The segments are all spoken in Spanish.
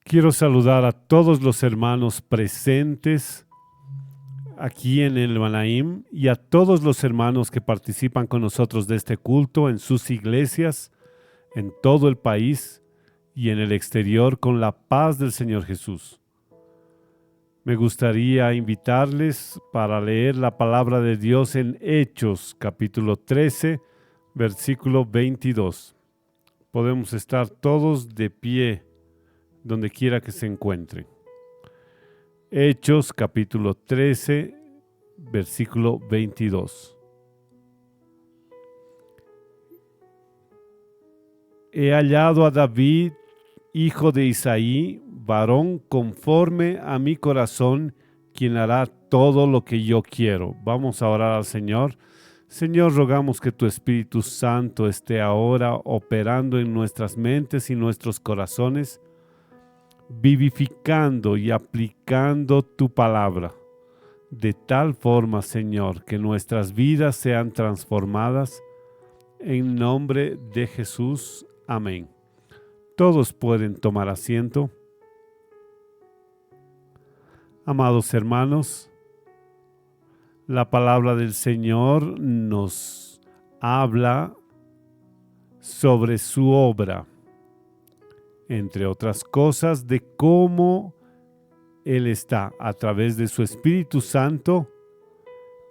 Quiero saludar a todos los hermanos presentes aquí en el Manaim y a todos los hermanos que participan con nosotros de este culto en sus iglesias, en todo el país y en el exterior con la paz del Señor Jesús. Me gustaría invitarles para leer la palabra de Dios en Hechos, capítulo 13, versículo 22. Podemos estar todos de pie donde quiera que se encuentren. Hechos capítulo 13, versículo 22. He hallado a David, hijo de Isaí, varón conforme a mi corazón, quien hará todo lo que yo quiero. Vamos a orar al Señor. Señor, rogamos que tu Espíritu Santo esté ahora operando en nuestras mentes y nuestros corazones, vivificando y aplicando tu palabra, de tal forma, Señor, que nuestras vidas sean transformadas. En nombre de Jesús. Amén. Todos pueden tomar asiento. Amados hermanos, la palabra del Señor nos habla sobre su obra, entre otras cosas, de cómo Él está a través de su Espíritu Santo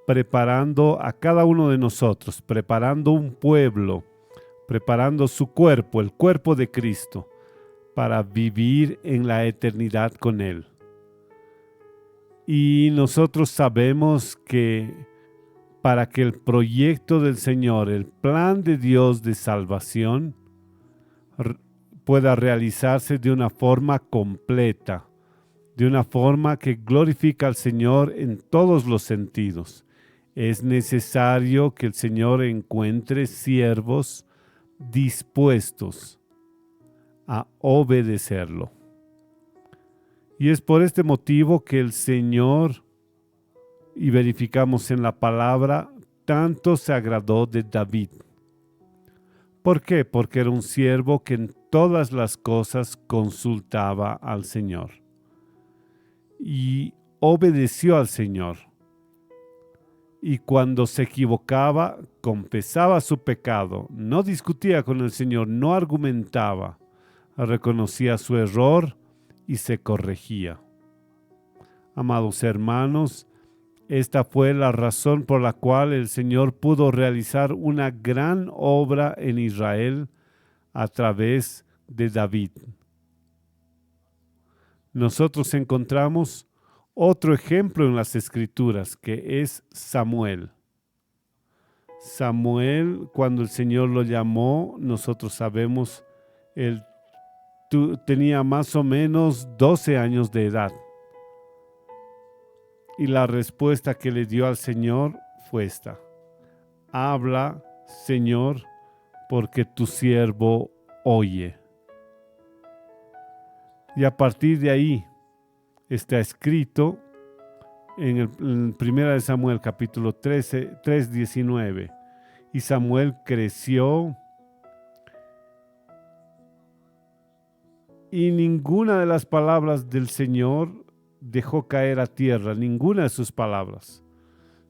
preparando a cada uno de nosotros, preparando un pueblo, preparando su cuerpo, el cuerpo de Cristo, para vivir en la eternidad con Él. Y nosotros sabemos que para que el proyecto del Señor, el plan de Dios de salvación, pueda realizarse de una forma completa, de una forma que glorifica al Señor en todos los sentidos. Es necesario que el Señor encuentre siervos dispuestos a obedecerlo. Y es por este motivo que el Señor, y verificamos en la palabra, tanto se agradó de David. ¿Por qué? Porque era un siervo que en todas las cosas consultaba al Señor y obedeció al Señor. Y cuando se equivocaba, confesaba su pecado, no discutía con el Señor, no argumentaba, reconocía su error y se corregía. Amados hermanos, esta fue la razón por la cual el Señor pudo realizar una gran obra en Israel a través de David. Nosotros encontramos otro ejemplo en las Escrituras, que es Samuel. Samuel, cuando el Señor lo llamó, nosotros sabemos, él tenía más o menos 12 años de edad. Y la respuesta que le dio al Señor fue esta: habla, Señor, porque tu siervo oye. Y a partir de ahí está escrito en 1 Samuel capítulo 13, 3:19. Y Samuel creció y ninguna de las palabras del Señor dejó caer a tierra, ninguna de sus palabras.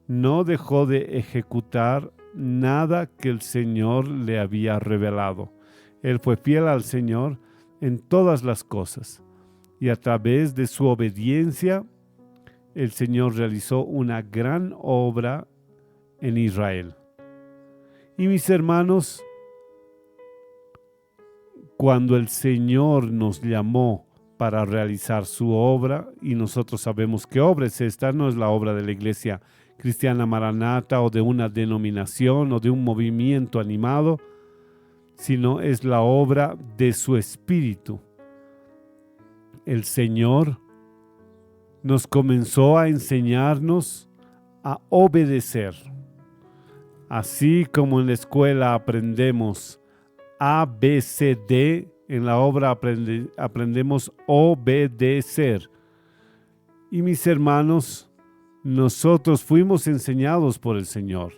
No dejó de ejecutar nada que el Señor le había revelado. Él fue fiel al Señor en todas las cosas. Y a través de su obediencia, el Señor realizó una gran obra en Israel. Y mis hermanos, cuando el Señor nos llamó para realizar su obra, y nosotros sabemos qué obra es esta, no es la obra de la Iglesia Cristiana Maranata o de una denominación o de un movimiento animado, sino es la obra de su Espíritu. El Señor nos comenzó a enseñarnos a obedecer. Así como en la escuela aprendemos A, B, C, D, en la obra aprendemos obedecer. Y mis hermanos, nosotros fuimos enseñados por el Señor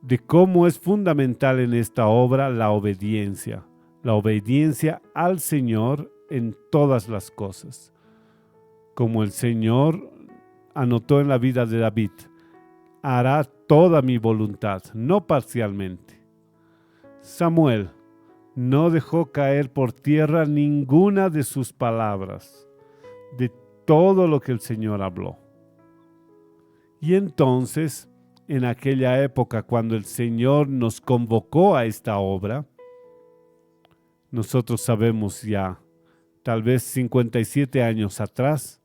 de cómo es fundamental en esta obra la obediencia. la obediencia al Señor en todas las cosas. Como el Señor anotó en la vida de David, hará toda mi voluntad, no parcialmente. Samuel no dejó caer por tierra ninguna de sus palabras, de todo lo que el Señor habló. Y entonces, en aquella época, cuando el Señor nos convocó a esta obra, nosotros sabemos ya, tal vez 57 años atrás,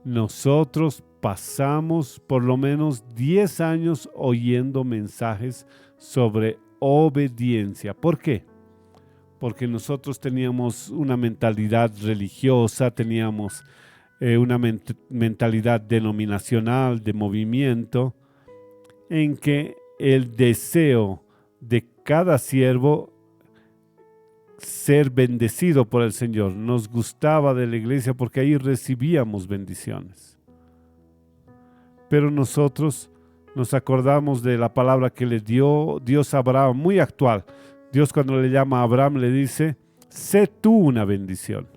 nosotros pasamos por lo menos 10 años oyendo mensajes sobre obediencia. ¿Por qué? Porque nosotros teníamos una mentalidad religiosa, teníamos una mentalidad denominacional, de movimiento, en que el deseo de cada siervo ser bendecido por el Señor. Nos gustaba de la iglesia porque ahí recibíamos bendiciones. Pero nosotros nos acordamos de la palabra que le dio Dios a Abraham, muy actual. Dios, cuando le llama a Abraham, le dice: sé tú una bendición.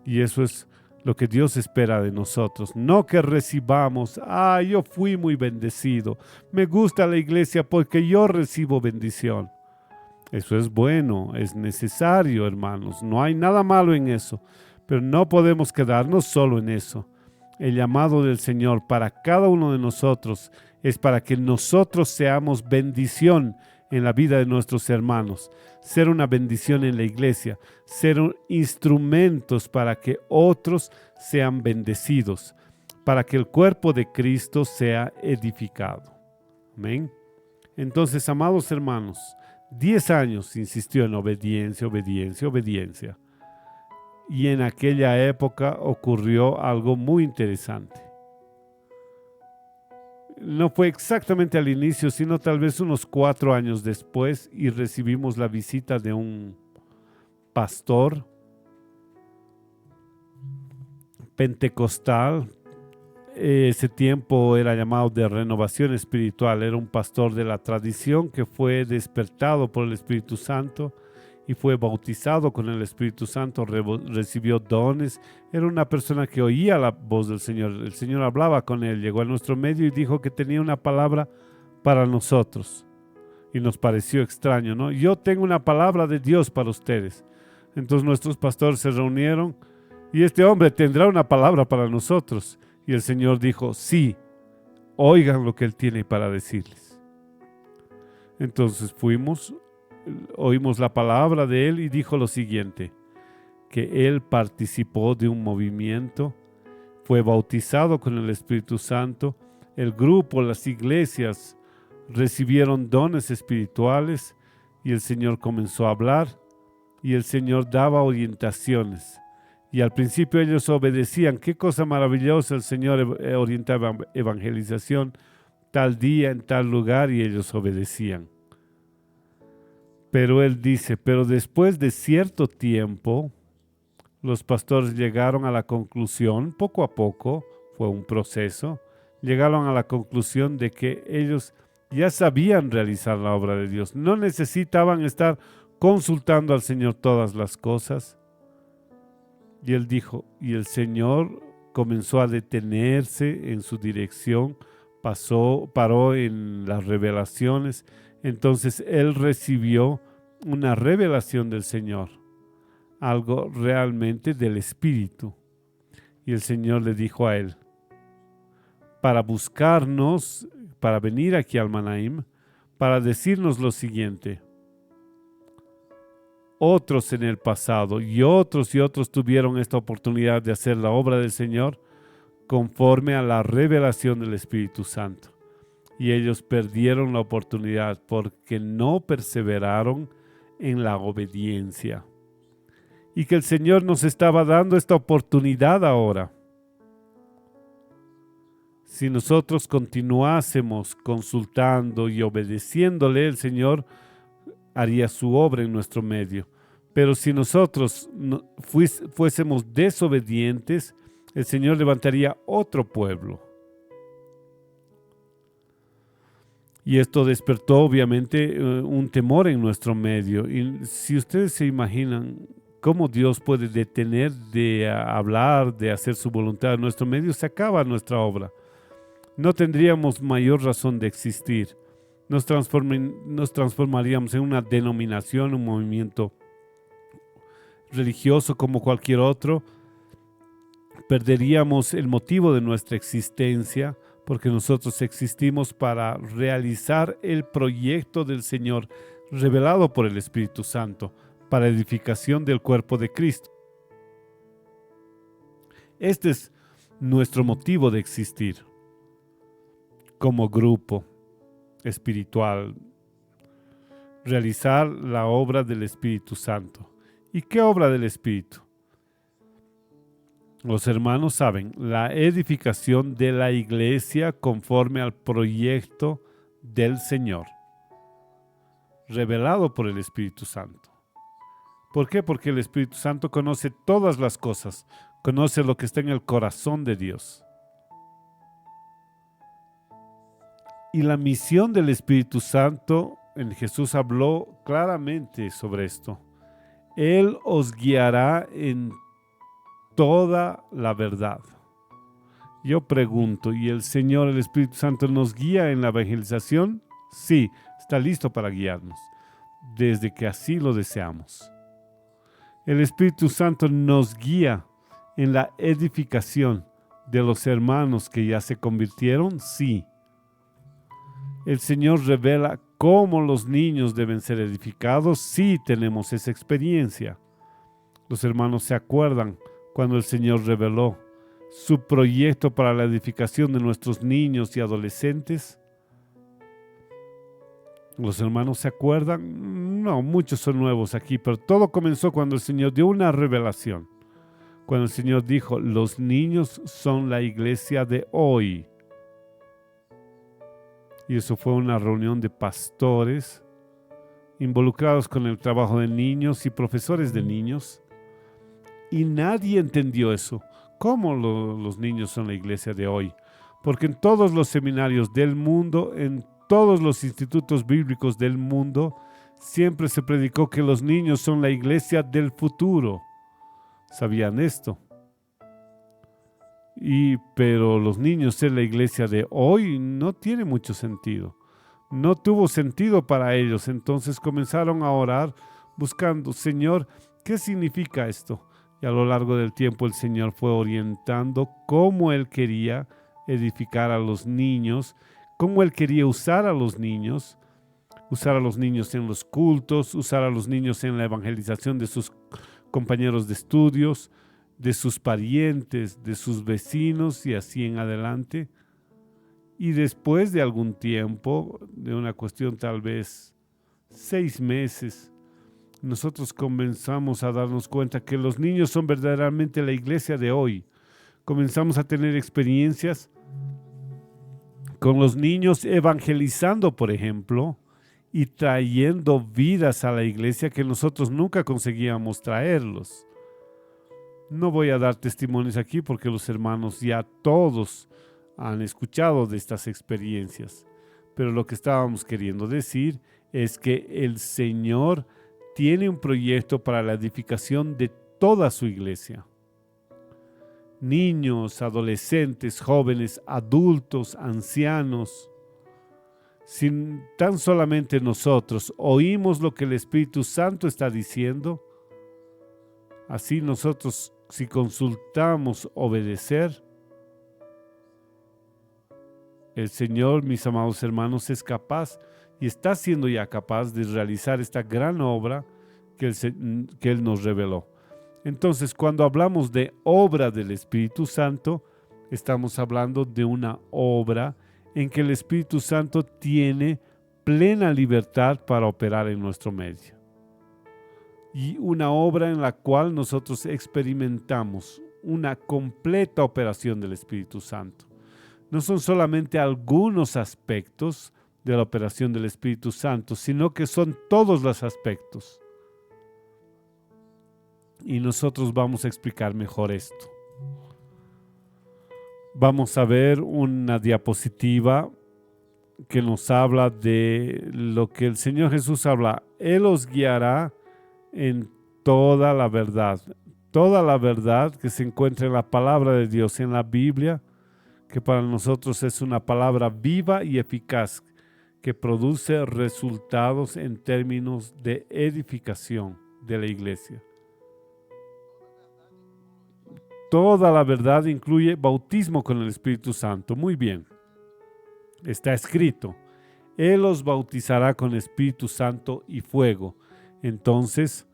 Y eso es lo que Dios espera de nosotros. No que recibamos: yo fui muy bendecido, me gusta la iglesia porque yo recibo bendición. Eso es bueno, es necesario, hermanos. No hay nada malo en eso. Pero no podemos quedarnos solo en eso. El llamado del Señor para cada uno de nosotros es para que nosotros seamos bendición en la vida de nuestros hermanos. Ser una bendición en la iglesia. Ser instrumentos para que otros sean bendecidos. Para que el cuerpo de Cristo sea edificado. Amén. Entonces, amados hermanos, 10 años insistió en obediencia, obediencia, obediencia. Y en aquella época ocurrió algo muy interesante. No fue exactamente al inicio, sino tal vez unos 4 años después, y recibimos la visita de un pastor pentecostal. Ese tiempo era llamado de renovación espiritual. Era un pastor de la tradición que fue despertado por el Espíritu Santo y fue bautizado con el Espíritu Santo, recibió dones. Era una persona que oía la voz del Señor. El Señor hablaba con él, llegó a nuestro medio y dijo que tenía una palabra para nosotros. Y nos pareció extraño, ¿no? Yo tengo una palabra de Dios para ustedes. Entonces nuestros pastores se reunieron y este hombre tendrá una palabra para nosotros. Y el Señor dijo: sí, oigan lo que Él tiene para decirles. Entonces fuimos, oímos la palabra de Él y dijo lo siguiente: que Él participó de un movimiento, fue bautizado con el Espíritu Santo, el grupo, las iglesias recibieron dones espirituales y el Señor comenzó a hablar y el Señor daba orientaciones. Y al principio ellos obedecían. Qué cosa maravillosa, el Señor orientaba evangelización tal día, en tal lugar, y ellos obedecían. Pero Él dice: pero después de cierto tiempo, los pastores llegaron a la conclusión, poco a poco, fue un proceso, llegaron a la conclusión de que ellos ya sabían realizar la obra de Dios. No necesitaban estar consultando al Señor todas las cosas. Y Él dijo, y el Señor comenzó a detenerse en su dirección, paró en las revelaciones. Entonces Él recibió una revelación del Señor, algo realmente del Espíritu. Y el Señor le dijo a él: para buscarnos, para venir aquí al Manaim, para decirnos lo siguiente: otros en el pasado y otros tuvieron esta oportunidad de hacer la obra del Señor conforme a la revelación del Espíritu Santo. Y ellos perdieron la oportunidad porque no perseveraron en la obediencia. Y que el Señor nos estaba dando esta oportunidad ahora. Si nosotros continuásemos consultando y obedeciéndole, el Señor haría su obra en nuestro medio. Pero si nosotros fuésemos desobedientes, el Señor levantaría otro pueblo. Y esto despertó obviamente un temor en nuestro medio. Y si ustedes se imaginan cómo Dios puede detener de hablar, de hacer su voluntad en nuestro medio, se acaba nuestra obra. No tendríamos mayor razón de existir. Nos transformaríamos en una denominación, un movimiento religioso como cualquier otro. Perderíamos el motivo de nuestra existencia, porque nosotros existimos para realizar el proyecto del Señor revelado por el Espíritu Santo para edificación del cuerpo de Cristo. Este es nuestro motivo de existir como grupo espiritual, realizar la obra del Espíritu Santo. ¿Y qué obra del Espíritu? Los hermanos saben, la edificación de la iglesia conforme al proyecto del Señor, revelado por el Espíritu Santo. ¿Por qué? Porque el Espíritu Santo conoce todas las cosas, conoce lo que está en el corazón de Dios. Y la misión del Espíritu Santo, en Jesús habló claramente sobre esto. Él os guiará en toda la verdad. Yo pregunto, ¿y el Señor, el Espíritu Santo, nos guía en la evangelización? Sí, está listo para guiarnos, desde que así lo deseamos. El Espíritu Santo nos guía en la edificación de los hermanos que ya se convirtieron, sí. El Señor revela cómo los niños deben ser edificados, sí tenemos esa experiencia. Los hermanos se acuerdan cuando el Señor reveló su proyecto para la edificación de nuestros niños y adolescentes. ¿Los hermanos se acuerdan? No, muchos son nuevos aquí, pero todo comenzó cuando el Señor dio una revelación. Cuando el Señor dijo, los niños son la iglesia de hoy. Y eso fue una reunión de pastores involucrados con el trabajo de niños y profesores de niños. Y nadie entendió eso. ¿Cómo los niños son la iglesia de hoy? Porque en todos los seminarios del mundo, en todos los institutos bíblicos del mundo, siempre se predicó que los niños son la iglesia del futuro. ¿Sabían esto? Pero los niños ser la iglesia de hoy no tiene mucho sentido. No tuvo sentido para ellos. Entonces comenzaron a orar buscando, Señor, ¿qué significa esto? Y a lo largo del tiempo el Señor fue orientando cómo Él quería edificar a los niños, cómo Él quería usar a los niños en los cultos, usar a los niños en la evangelización de sus compañeros de estudios, de sus parientes, de sus vecinos y así en adelante. Y después de algún tiempo, de una cuestión tal vez 6 meses, nosotros comenzamos a darnos cuenta que los niños son verdaderamente la iglesia de hoy. Comenzamos a tener experiencias con los niños evangelizando, por ejemplo, y trayendo vidas a la iglesia que nosotros nunca conseguíamos traerlos. No voy a dar testimonios aquí porque los hermanos ya todos han escuchado de estas experiencias, pero lo que estábamos queriendo decir es que el Señor tiene un proyecto para la edificación de toda su iglesia. Niños, adolescentes, jóvenes, adultos, ancianos. Si tan solamente nosotros oímos lo que el Espíritu Santo está diciendo, así nosotros, si consultamos obedecer, el Señor, mis amados hermanos, es capaz y está siendo ya capaz de realizar esta gran obra que Él nos reveló. Entonces, cuando hablamos de obra del Espíritu Santo, estamos hablando de una obra en que el Espíritu Santo tiene plena libertad para operar en nuestro medio. Y una obra en la cual nosotros experimentamos una completa operación del Espíritu Santo. No son solamente algunos aspectos de la operación del Espíritu Santo, sino que son todos los aspectos. Y nosotros vamos a explicar mejor esto. Vamos a ver una diapositiva que nos habla de lo que el Señor Jesús habla. Él os guiará en toda la verdad. Toda la verdad que se encuentra en la palabra de Dios, en la Biblia, que para nosotros es una palabra viva y eficaz, que produce resultados en términos de edificación de la iglesia. Toda la verdad incluye bautismo con el Espíritu Santo. Muy bien. Está escrito, Él os bautizará con Espíritu Santo y fuego. Entonces,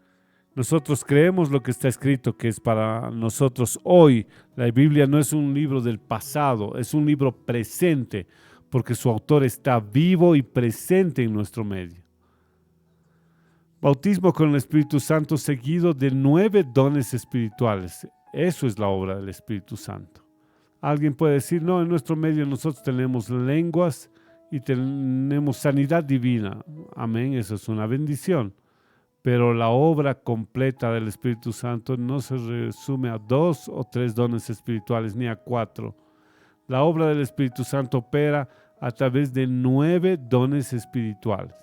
nosotros creemos lo que está escrito, que es para nosotros hoy. La Biblia no es un libro del pasado, es un libro presente, porque su autor está vivo y presente en nuestro medio. Bautismo con el Espíritu Santo seguido de 9 dones espirituales. Eso es la obra del Espíritu Santo. Alguien puede decir, no, en nuestro medio nosotros tenemos lenguas y tenemos sanidad divina. Amén, eso es una bendición. Pero la obra completa del Espíritu Santo no se resume a 2 o 3 dones espirituales, ni a 4. La obra del Espíritu Santo opera a través de 9 dones espirituales.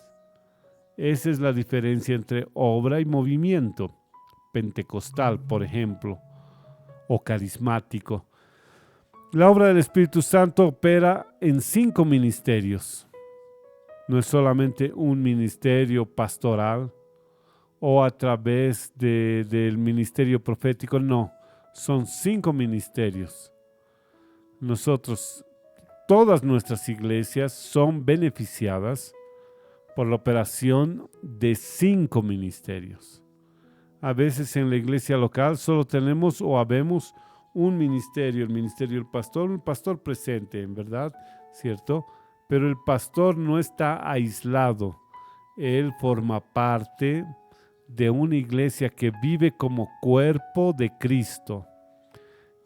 Esa es la diferencia entre obra y movimiento pentecostal, por ejemplo, o carismático. La obra del Espíritu Santo opera en 5 ministerios. No es solamente un ministerio pastoral o a través del ministerio profético, no. Son 5 ministerios. Nosotros, todas nuestras iglesias son beneficiadas por la operación de 5 ministerios. A veces en la iglesia local solo tenemos o habemos un ministerio, el ministerio del pastor, un pastor presente, en verdad, ¿cierto? Pero el pastor no está aislado. Él forma parte de una iglesia que vive como cuerpo de Cristo.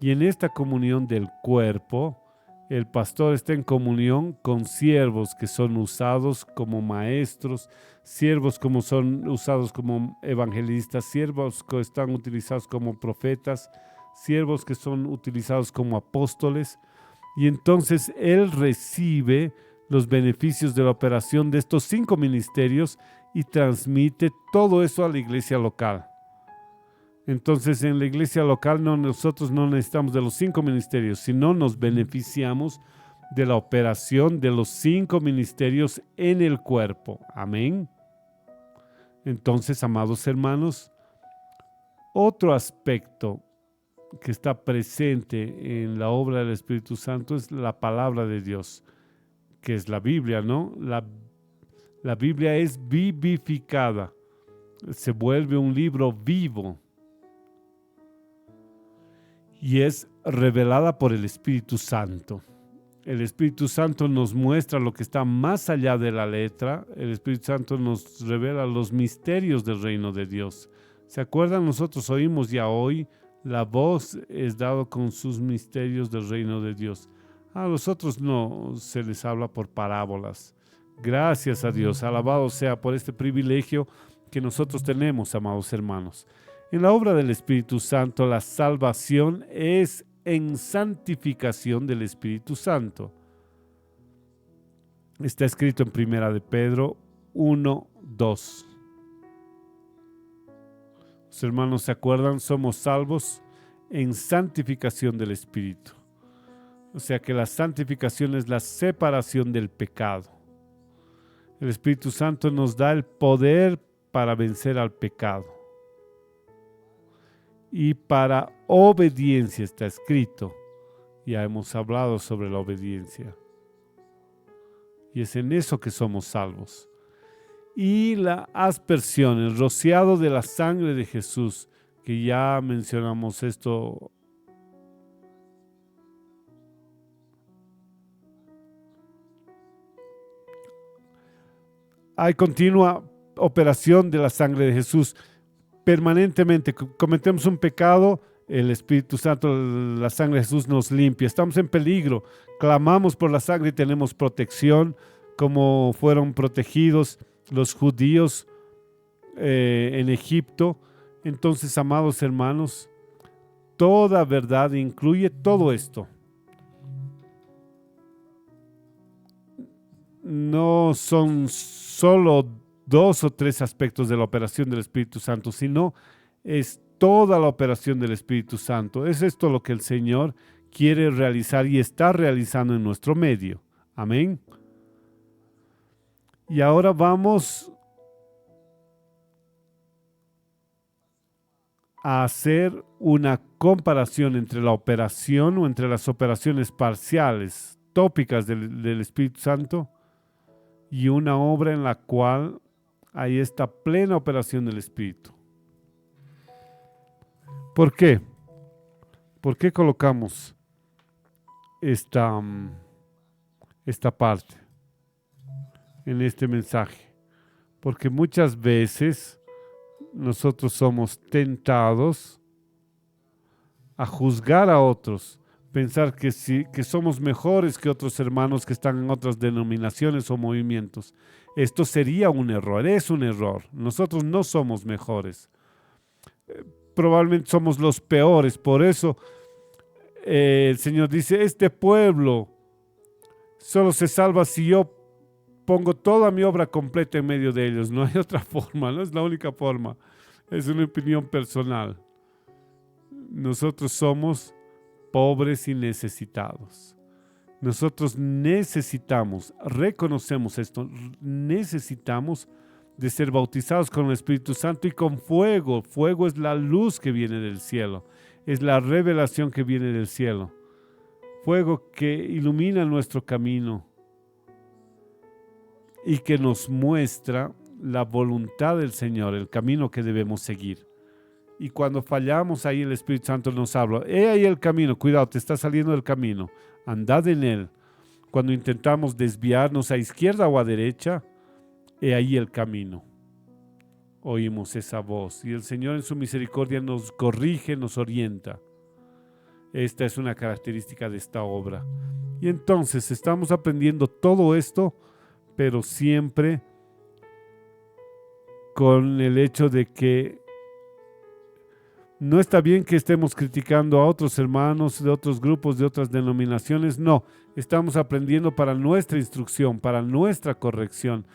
Y en esta comunión del cuerpo, el pastor está en comunión con siervos que son usados como maestros, siervos como son usados como evangelistas, siervos que están utilizados como profetas, siervos que son utilizados como apóstoles. Y entonces él recibe los beneficios de la operación de estos 5 ministerios y transmite todo eso a la iglesia local. Entonces en la iglesia local nosotros no necesitamos de los 5 ministerios, sino nos beneficiamos de la operación de los 5 ministerios en el cuerpo. Amén. Entonces, amados hermanos, otro aspecto que está presente en la obra del Espíritu Santo es la palabra de Dios, que es la Biblia, ¿no? La Biblia es vivificada, se vuelve un libro vivo y es revelada por el Espíritu Santo. El Espíritu Santo nos muestra lo que está más allá de la letra. El Espíritu Santo nos revela los misterios del reino de Dios. ¿Se acuerdan? Nosotros oímos ya hoy, la voz es dado con sus misterios del reino de Dios. A los otros no se les habla por parábolas. Gracias a Dios, alabado sea por este privilegio que nosotros tenemos, amados hermanos. En la obra del Espíritu Santo, la salvación es en santificación del Espíritu Santo. Está escrito en 1 de Pedro 1:2. Los hermanos se acuerdan, somos salvos en santificación del Espíritu. O sea que la santificación es la separación del pecado. El Espíritu Santo nos da el poder para vencer al pecado. Y para obediencia está escrito. Ya hemos hablado sobre la obediencia. Y es en eso que somos salvos. Y la aspersión, el rociado de la sangre de Jesús, que ya mencionamos esto. Hay continua operación de la sangre de Jesús. Permanentemente cometemos un pecado, el Espíritu Santo, la sangre de Jesús nos limpia. Estamos en peligro, clamamos por la sangre y tenemos protección, como fueron protegidos los judíos en Egipto. Entonces, amados hermanos, toda verdad incluye todo esto. no son solo 2 o 3 aspectos de la operación del Espíritu Santo, sino es toda la operación del Espíritu Santo. Es esto lo que el Señor quiere realizar y está realizando en nuestro medio. Amén. Y ahora vamos a hacer una comparación entre la operación o entre las operaciones parciales, tópicas del Espíritu Santo y una obra en la cual hay esta plena operación del Espíritu. ¿Por qué? ¿Por qué colocamos esta parte en este mensaje? Porque muchas veces nosotros somos tentados a juzgar a otros, pensar que somos mejores que otros hermanos que están en otras denominaciones o movimientos. Esto sería un error, es un error. Nosotros no somos mejores. Probablemente somos los peores. Por eso el Señor dice, este pueblo solo se salva si yo pongo toda mi obra completa en medio de ellos. No hay otra forma, no es la única forma. Es una opinión personal. Nosotros somos pobres y necesitados. Nosotros necesitamos, reconocemos esto, necesitamos de ser bautizados con el Espíritu Santo y con fuego. Fuego es la luz que viene del cielo, es la revelación que viene del cielo. Fuego que ilumina nuestro camino y que nos muestra la voluntad del Señor, el camino que debemos seguir. Y cuando fallamos, ahí el Espíritu Santo nos habla. He ahí el camino, cuidado, te está saliendo del camino. Andad en él. Cuando intentamos desviarnos a izquierda o a derecha, he ahí el camino. Oímos esa voz y el Señor en su misericordia nos corrige, nos orienta. Esta es una característica de esta obra. Y entonces estamos aprendiendo todo esto, pero siempre con el hecho de que no está bien que estemos criticando a otros hermanos de otros grupos, de otras denominaciones. No, estamos aprendiendo para nuestra instrucción, para nuestra corrección,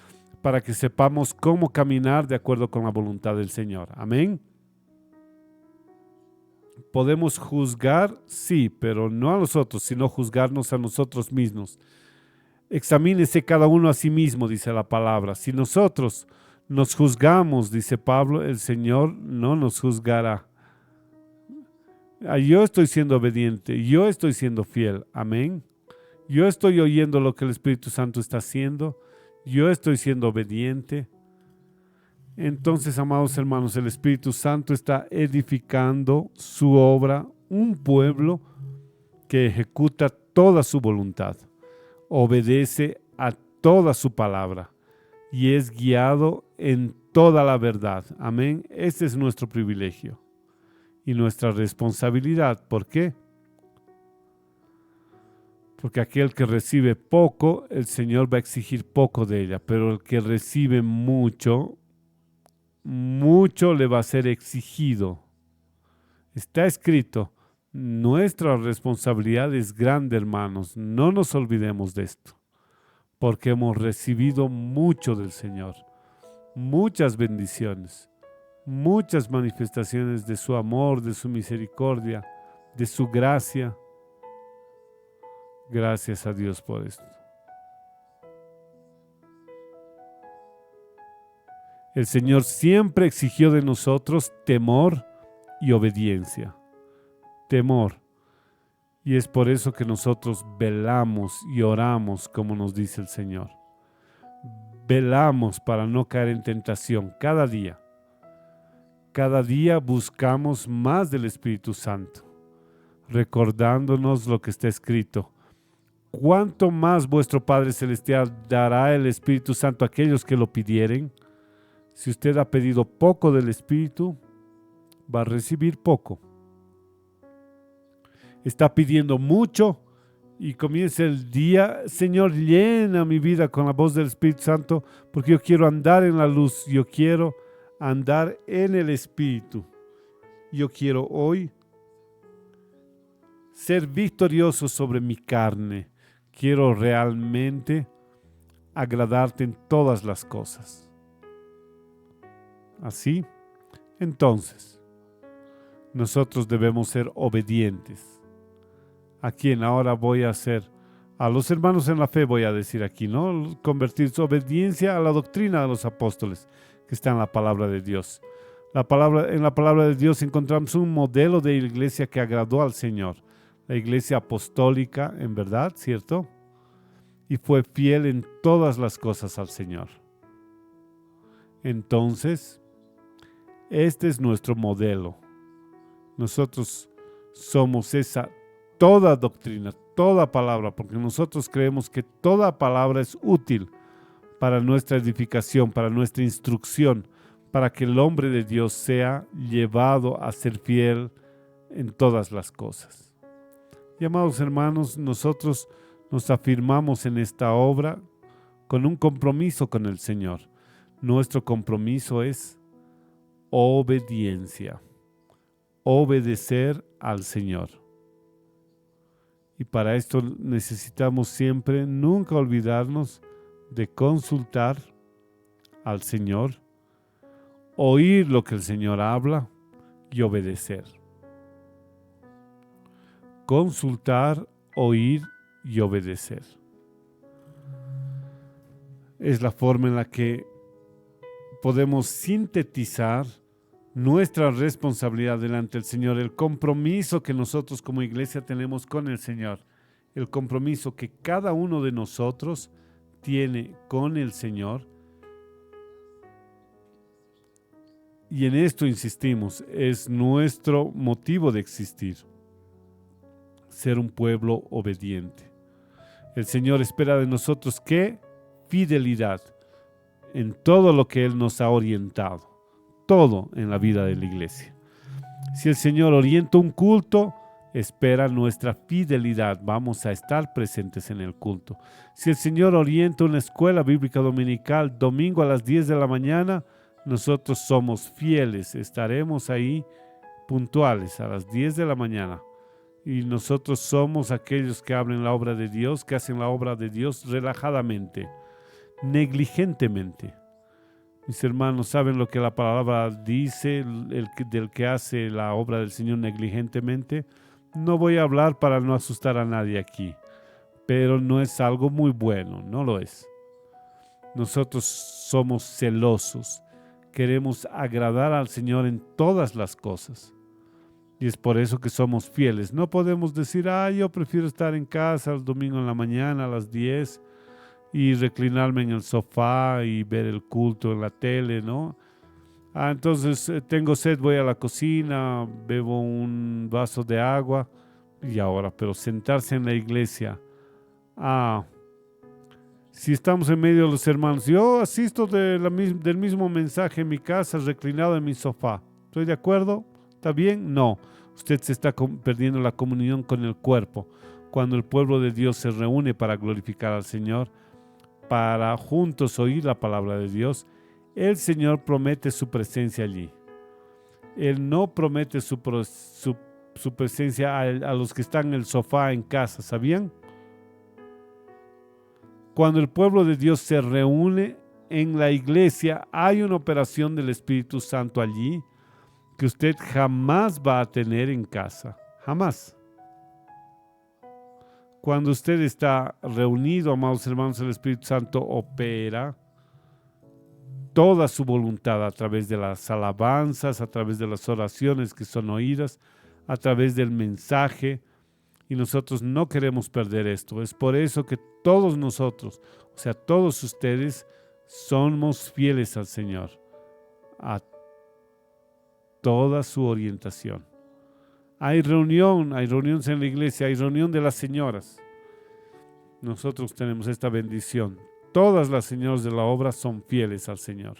para que sepamos cómo caminar de acuerdo con la voluntad del Señor. Amén. Podemos juzgar, sí, pero no a los otros, sino juzgarnos a nosotros mismos. Examínese cada uno a sí mismo, dice la palabra. Si nosotros nos juzgamos, dice Pablo, el Señor no nos juzgará. Yo estoy siendo obediente, yo estoy siendo fiel, amén. Yo estoy oyendo lo que el Espíritu Santo está haciendo, yo estoy siendo obediente. Entonces, amados hermanos, el Espíritu Santo está edificando su obra, un pueblo que ejecuta toda su voluntad, obedece a toda su palabra y es guiado en toda la verdad, amén. Este es nuestro privilegio y nuestra responsabilidad. ¿Por qué? Porque aquel que recibe poco, el Señor va a exigir poco de ella, pero el que recibe mucho, mucho le va a ser exigido. Está escrito, nuestra responsabilidad es grande, hermanos, no nos olvidemos de esto, porque hemos recibido mucho del Señor, muchas bendiciones, muchas manifestaciones de su amor, de su misericordia, de su gracia. Gracias a Dios por esto. El Señor siempre exigió de nosotros temor y obediencia. Temor. Y es por eso que nosotros velamos y oramos como nos dice el Señor. Velamos para no caer en tentación cada día. Cada día buscamos más del Espíritu Santo, recordándonos lo que está escrito. ¿Cuánto más vuestro Padre Celestial dará el Espíritu Santo a aquellos que lo pidieren? Si usted ha pedido poco del Espíritu, va a recibir poco. Está pidiendo mucho y comienza el día, Señor, llena mi vida con la voz del Espíritu Santo, porque yo quiero andar en la luz, yo quiero andar en el Espíritu. Yo quiero hoy ser victorioso sobre mi carne. Quiero realmente agradarte en todas las cosas. Así, entonces, nosotros debemos ser obedientes. ¿A quién ahora voy a hacer? A los hermanos en la fe voy a decir aquí, ¿no? Convertir su obediencia a la doctrina de los apóstoles, que está en la palabra de Dios. En la palabra de Dios encontramos un modelo de iglesia que agradó al Señor. La iglesia apostólica, en verdad, ¿cierto? Y fue fiel en todas las cosas al Señor. Entonces, este es nuestro modelo. Nosotros somos toda doctrina, toda palabra, porque nosotros creemos que toda palabra es útil para nuestra edificación, para nuestra instrucción, para que el hombre de Dios sea llevado a ser fiel en todas las cosas. Y amados hermanos, nosotros nos afirmamos en esta obra con un compromiso con el Señor. Nuestro compromiso es obediencia, obedecer al Señor. Y para esto necesitamos siempre nunca olvidarnos de consultar al Señor, oír lo que el Señor habla y obedecer. Consultar, oír y obedecer. Es la forma en la que podemos sintetizar nuestra responsabilidad delante del Señor, el compromiso que nosotros como iglesia tenemos con el Señor, el compromiso que cada uno de nosotros tiene con el Señor. Y en esto insistimos, es nuestro motivo de existir, ser un pueblo obediente. El Señor espera de nosotros ¿qué? Fidelidad en todo lo que Él nos ha orientado. Todo en la vida de la iglesia. Si el Señor orienta un culto, espera nuestra fidelidad. Vamos a estar presentes en el culto. Si el Señor orienta una escuela bíblica dominical, domingo a las 10 de la mañana, nosotros somos fieles. Estaremos ahí puntuales a las 10 de la mañana. Y nosotros somos aquellos que abren la obra de Dios, que hacen la obra de Dios relajadamente, negligentemente. Mis hermanos, ¿saben lo que la palabra dice del que hace la obra del Señor negligentemente? No voy a hablar para no asustar a nadie aquí, pero no es algo muy bueno, no lo es. Nosotros somos celosos, queremos agradar al Señor en todas las cosas. Y es por eso que somos fieles. No podemos decir, yo prefiero estar en casa el domingo en la mañana a las 10 y reclinarme en el sofá y ver el culto en la tele, ¿no? Entonces tengo sed, voy a la cocina, bebo un vaso de agua y ahora, pero sentarse en la iglesia. Si estamos en medio de los hermanos, yo asisto del mismo mensaje en mi casa, reclinado en mi sofá. ¿Estoy de acuerdo? ¿Está bien? No. Usted se está perdiendo la comunión con el cuerpo. Cuando el pueblo de Dios se reúne para glorificar al Señor, para juntos oír la palabra de Dios, el Señor promete su presencia allí. Él no promete su presencia a los que están en el sofá en casa, ¿sabían? Cuando el pueblo de Dios se reúne en la iglesia, hay una operación del Espíritu Santo allí que usted jamás va a tener en casa, jamás. Cuando usted está reunido, amados hermanos, el Espíritu Santo opera toda su voluntad a través de las alabanzas, a través de las oraciones que son oídas, a través del mensaje, y nosotros no queremos perder esto. Es por eso que todos nosotros, o sea, todos ustedes, somos fieles al Señor, a toda su orientación. Hay reuniones en la iglesia, hay reunión de las señoras. Nosotros tenemos esta bendición. Todas las señoras de la obra son fieles al Señor.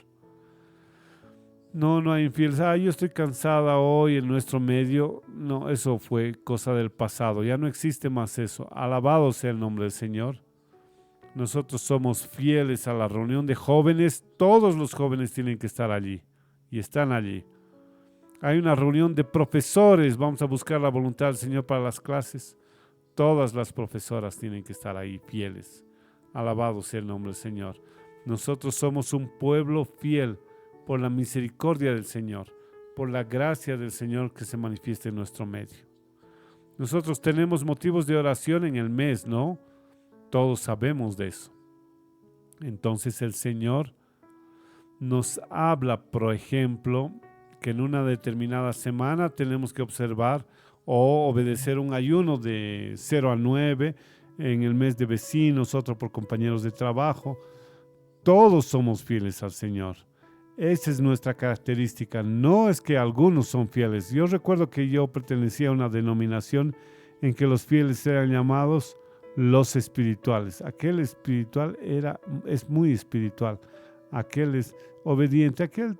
No hay infieles. Yo estoy cansada hoy en nuestro medio. No, eso fue cosa del pasado. Ya no existe más eso. Alabado sea el nombre del Señor. Nosotros somos fieles a la reunión de jóvenes. Todos los jóvenes tienen que estar allí y están allí. Hay una reunión de profesores, vamos a buscar la voluntad del Señor para las clases. Todas las profesoras tienen que estar ahí fieles Alabado sea el nombre del Señor. Nosotros somos un pueblo fiel por la misericordia del Señor, por la gracia del Señor que se manifiesta en nuestro medio. Nosotros tenemos motivos de oración en el mes, ¿no? Todos sabemos de eso. Entonces el Señor nos habla, por ejemplo, que en una determinada semana tenemos que observar o obedecer un ayuno de 0 a 9, en el mes de vecinos, otro por compañeros de trabajo. Todos somos fieles al Señor. Esa es nuestra característica. No es que algunos son fieles. Yo recuerdo que yo pertenecía a una denominación en que los fieles eran llamados los espirituales. Aquel espiritual es muy espiritual. Aquel es obediente. Aquel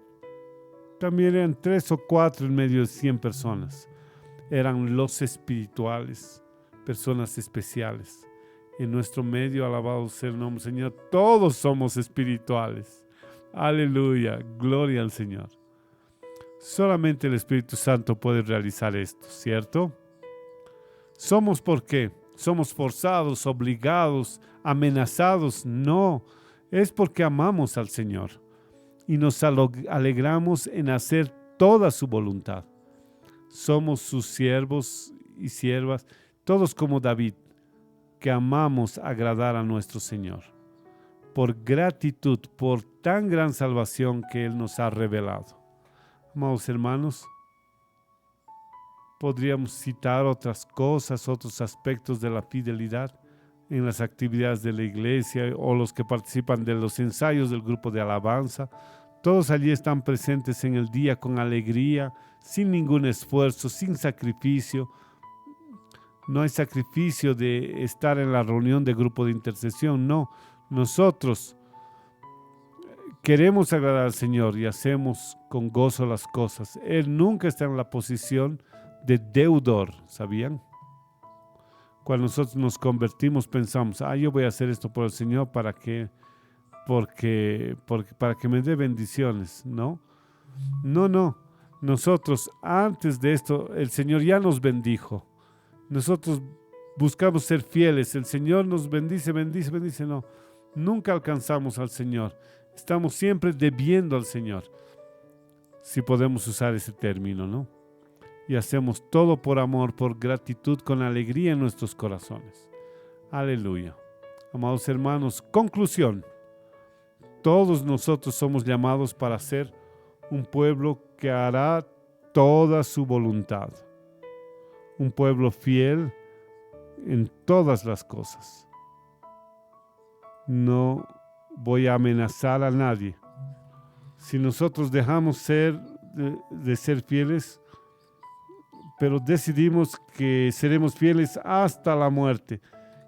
también eran 3 o 4 en medio de 100 personas. Eran los espirituales, personas especiales. En nuestro medio, alabado sea el nombre del Señor, todos somos espirituales. Aleluya, gloria al Señor. Solamente el Espíritu Santo puede realizar esto, ¿cierto? ¿Somos por qué? ¿Somos forzados, obligados, amenazados? No, es porque amamos al Señor y nos alegramos en hacer toda su voluntad. Somos sus siervos y siervas, todos como David, que amamos agradar a nuestro Señor, por gratitud, por tan gran salvación que Él nos ha revelado. Amados hermanos, podríamos citar otras cosas, otros aspectos de la fidelidad en las actividades de la iglesia o los que participan de los ensayos del grupo de alabanza. Todos allí están presentes en el día con alegría, sin ningún esfuerzo, sin sacrificio. No hay sacrificio de estar en la reunión de grupo de intercesión, no. Nosotros queremos agradar al Señor y hacemos con gozo las cosas. Él nunca está en la posición de deudor, ¿sabían? Cuando nosotros nos convertimos pensamos, yo voy a hacer esto por el Señor para que me dé bendiciones, ¿no? No. Nosotros antes de esto, el Señor ya nos bendijo. Nosotros buscamos ser fieles. El Señor nos bendice. No, nunca alcanzamos al Señor. Estamos siempre debiendo al Señor, si podemos usar ese término, ¿no? Y hacemos todo por amor, por gratitud, con alegría en nuestros corazones. Aleluya. Amados hermanos, conclusión. Todos nosotros somos llamados para ser un pueblo que hará toda su voluntad. Un pueblo fiel en todas las cosas. No voy a amenazar a nadie. Si nosotros dejamos de ser fieles, pero decidimos que seremos fieles hasta la muerte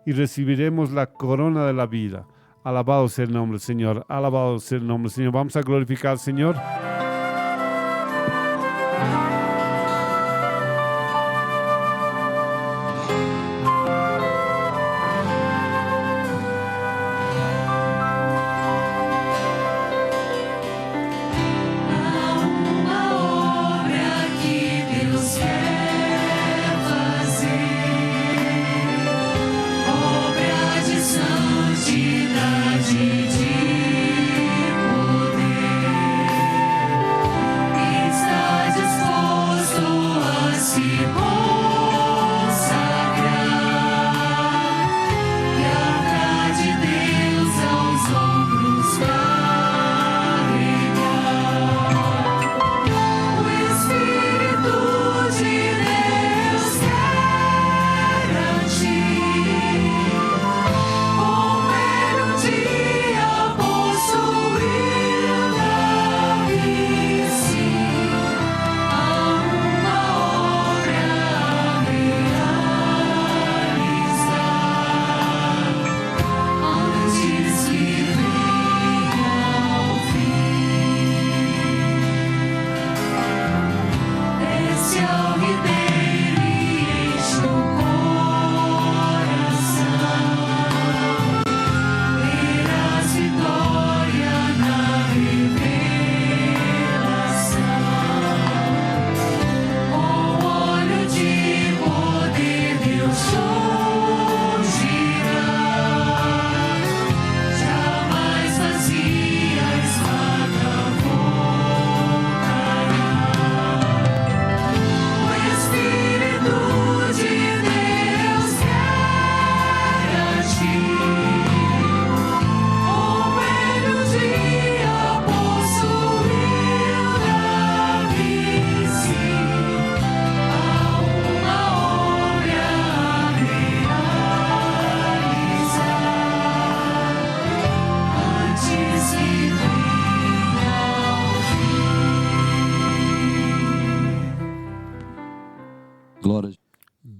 y recibiremos la corona de la vida. Alabado sea el nombre del Señor. Alabado sea el nombre del Señor. Vamos a glorificar al Señor.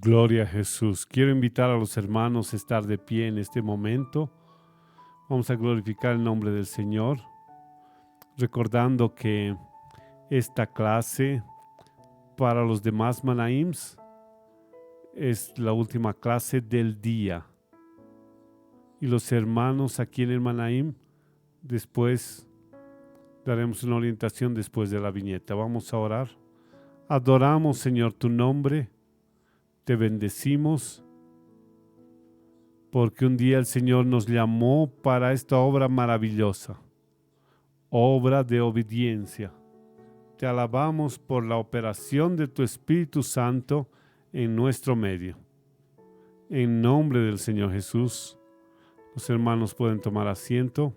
Gloria a Jesús. Quiero invitar a los hermanos a estar de pie en este momento. Vamos a glorificar el nombre del Señor, recordando que esta clase para los demás Manaims es la última clase del día. Y los hermanos aquí en el Manaim, después daremos una orientación después de la viñeta. Vamos a orar. Adoramos, Señor, tu nombre. Te bendecimos porque un día el Señor nos llamó para esta obra maravillosa, obra de obediencia. Te alabamos por la operación de tu Espíritu Santo en nuestro medio. En nombre del Señor Jesús, los hermanos pueden tomar asiento.